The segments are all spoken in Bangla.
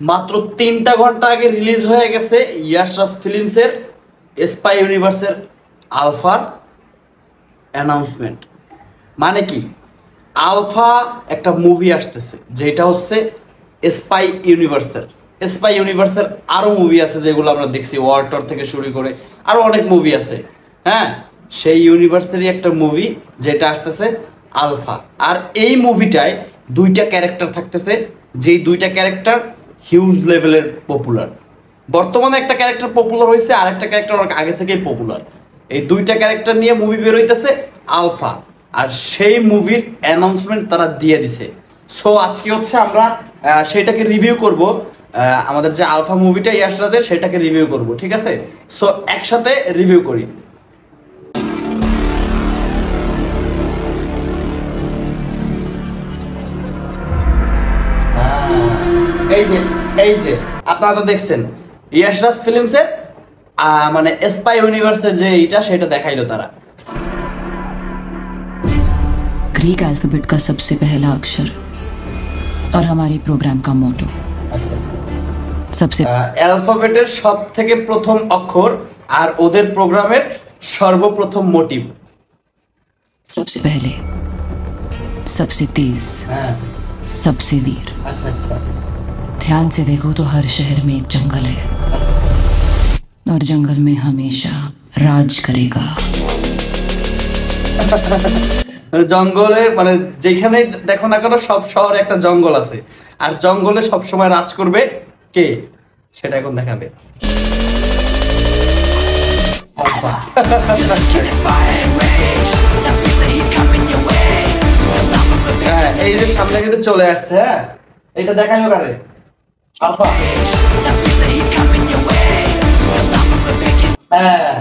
মাত্র 3টা ঘন্টা আগে রিলিজ হয়ে গেছে ইয়াশ রাজ ফিল্মসের স্পাই ইউনিভার্সের আলফার অ্যানাউন্সমেন্ট। মানে কি, আলফা একটা মুভি আসতেছে যেটা হচ্ছে স্পাই ইউনিভার্সের আরও মুভি আছে যেগুলো আমরা দেখছি, ওয়ার্টর থেকে শুরু করে আরও অনেক মুভি আছে। হ্যাঁ, সেই ইউনিভার্সেরই একটা মুভি যেটা আসতেছে আলফা। আর এই মুভিটায় 2টা ক্যারেক্টার থাকতেছে, যেই 2টা ক্যারেক্টার হিউজ লেভেলের পপুলার। বর্তমানে একটা ক্যারেক্টার পপুলার হয়েছে, আর একটা ক্যারেক্টার অনেক আগে থেকেই পপুলার। এই 2টা ক্যারেক্টার নিয়ে মুভি বের হইতেছে আলফা, আর সেই মুভির অ্যানাউন্সমেন্ট তারা দিয়ে দিছে। সো আজকে হচ্ছে আমরা সেটাকে রিভিউ করব, আমাদের যে আলফা মুভিটা ইয়াশ রাজের সেটাকে রিভিউ করব, ঠিক আছে? সো একসাথে রিভিউ করি। এই যে আপনারা তো দেখছেন ইয়াশ রাজ ফিল্মসের মানে স্পাই ইউনিভার্সের যে এটা সেটা দেখাইলো তারা। ग्रीक अल्फाबेट का सबसे पहला अक्षर और हमारे प्रोग्राम का मोटो। सबसे অ্যালফাবেটের সবথেকে প্রথম অক্ষর আর ওদের প্রোগ্রামের সর্বপ্রথম মোটিভ। सबसे पहले, सबसे तेज, सबसे वीर। अच्छा अच्छा। ध्यान से देखो तो हर शहर में एक जंगल है, और जंगल में हमेशा राज करेगा। জঙ্গলে মানে যেখানেই দেখো না কেন সব শহরে একটা জঙ্গল আছে, আর জঙ্গলে সব সময় রাজ করবে কে সেটা এখন দেখাবে। হ্যাঁ, এই যে সামনে কিন্তু চলে আসছে। হ্যাঁ, এটা দেখাইলো কারে? আলফা। হ্যাঁ,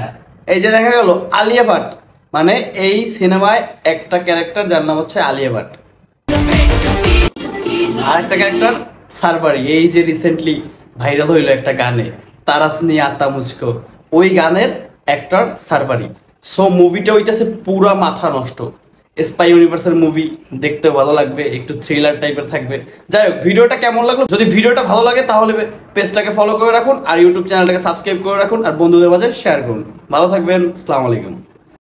এই যে দেখা গেল আলিয়া ভাট, মানে এই সিনেমায় একটা ক্যারেক্টার যার নাম হচ্ছে আলিয়া ভাট, আর একটা ক্যারেক্টার সারবারি। এই যে রিসেন্টলি ভাইরাল হইলো একটা গানে, তারাসনি আতা মুঝকো, ওই গানের অ্যাক্টর সারবারি। সো মুভিটা হইতেছে পুরা মাথা নষ্ট। স্পাই ইউনিভার্সের মুভি দেখতে ভালো লাগবে, একটু থ্রিলার টাইপের থাকবে। যাই হোক, ভিডিওটা কেমন লাগলো? যদি ভিডিওটা ভালো লাগে তাহলে পেজটাকে ফলো করে রাখুন, আর ইউটিউব চ্যানেলটাকে সাবস্ক্রাইব করে রাখুন, আর বন্ধুদের মাঝে শেয়ার করুন। ভালো থাকবেন, আসসালামু আলাইকুম।